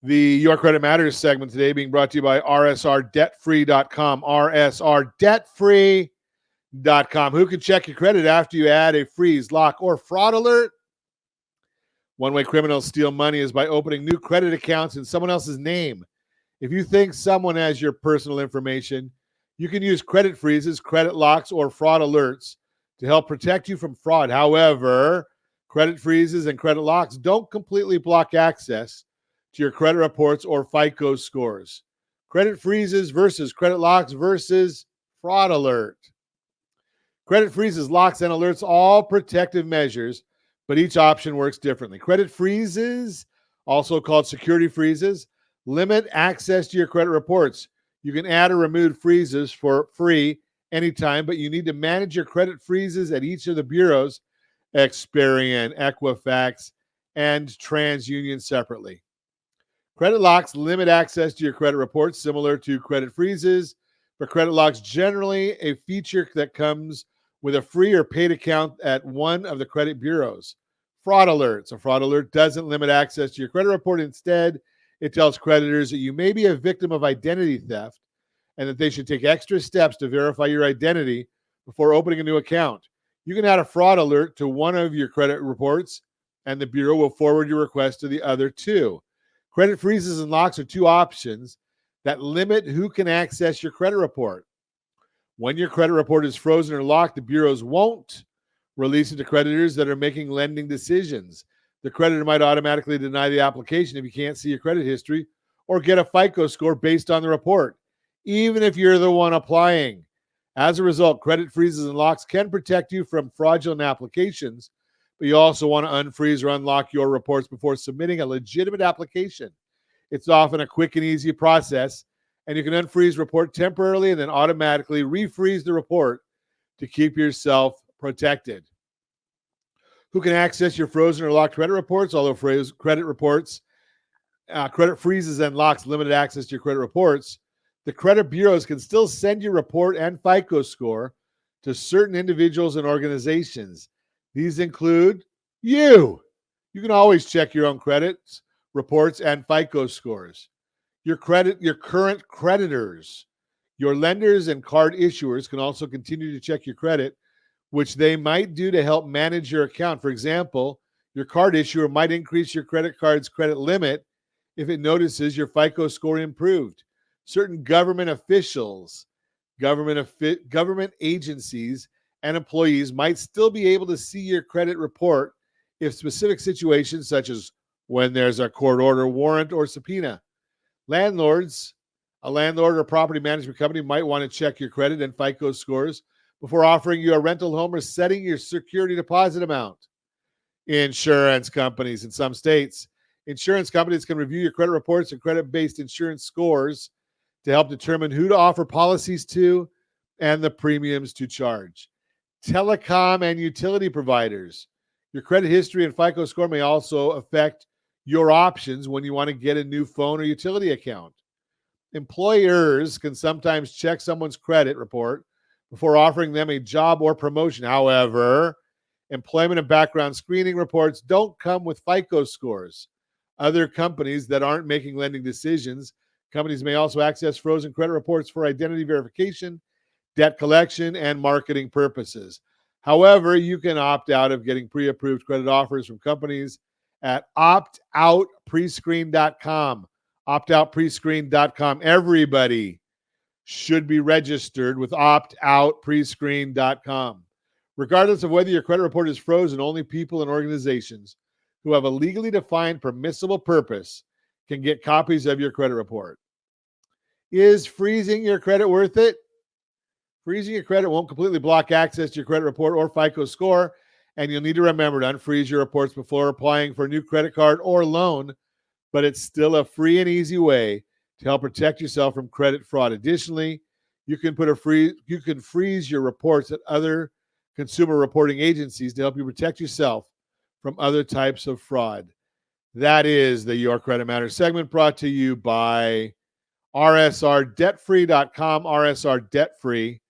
The Your Credit Matters segment today being brought to you by rsrdebtfree.com. rsrdebtfree.com. Who can check your credit after you add a freeze, lock, or fraud alert? One way criminals steal money is by opening new credit accounts in someone else's name. If you think someone has your personal information, you can use credit freezes, credit locks, or fraud alerts to help protect you from fraud. However, credit freezes and credit locks don't completely block access to your credit reports or FICO scores. Credit freezes versus credit locks versus fraud alert. Credit freezes, locks, and alerts, all protective measures, but each option works differently. Credit freezes, also called security freezes, limit access to your credit reports. You can add or remove freezes for free anytime, but you need to manage your credit freezes at each of the bureaus, Experian, Equifax, and TransUnion separately. Credit locks limit access to your credit reports, similar to credit freezes, but credit locks generally a feature that comes with a free or paid account at one of the credit bureaus. Fraud alerts. A fraud alert doesn't limit access to your credit report. Instead, it tells creditors that you may be a victim of identity theft and that they should take extra steps to verify your identity before opening a new account. You can add a fraud alert to one of your credit reports, and the bureau will forward your request to the other two. Credit freezes and locks are two options that limit who can access your credit report. When your credit report is frozen or locked, the bureaus won't release it to creditors that are making lending decisions. The creditor might automatically deny the application if you can't see your credit history or get a FICO score based on the report, even if you're the one applying. As a result, credit freezes and locks can protect you from fraudulent applications, but you also want to unfreeze or unlock your reports before submitting a legitimate application. It's often a quick and easy process, and you can unfreeze report temporarily and then automatically refreeze the report to keep yourself protected. Who can access your frozen or locked credit reports? Although credit freezes and locks limited access to your credit reports, the credit bureaus can still send your report and FICO score to certain individuals and organizations. These include you. You can always check your own credits, reports, and FICO scores. Your current creditors, your lenders and card issuers can also continue to check your credit, which they might do to help manage your account. For example, your card issuer might increase your credit card's credit limit if it notices your FICO score improved. Certain government officials, government agencies, and employees might still be able to see your credit report if specific situations, such as when there's a court order, warrant, or subpoena. A landlord or property management company might want to check your credit and FICO scores before offering you a rental home or setting your security deposit amount. Insurance companies in some states. Insurance companies can review your credit reports and credit-based insurance scores to help determine who to offer policies to and the premiums to charge. Telecom and utility providers. Your credit history and FICO score may also affect your options when you want to get a new phone or utility account. Employers can sometimes check someone's credit report before offering them a job or promotion. However, employment and background screening reports don't come with FICO scores. Other companies that aren't making lending decisions, companies may also access frozen credit reports for identity verification, debt collection, and marketing purposes. However, you can opt out of getting pre-approved credit offers from companies at optoutprescreen.com. Optoutprescreen.com. Everybody should be registered with optoutprescreen.com. Regardless of whether your credit report is frozen, only people and organizations who have a legally defined permissible purpose can get copies of your credit report. Is freezing your credit worth it? Freezing your credit won't completely block access to your credit report or FICO score, and you'll need to remember to unfreeze your reports before applying for a new credit card or loan, but it's still a free and easy way to help protect yourself from credit fraud. Additionally, you can freeze your reports at other consumer reporting agencies to help you protect yourself from other types of fraud. That is the Your Credit Matters segment, brought to you by rsrdebtfree.com, rsrdebtfree.com.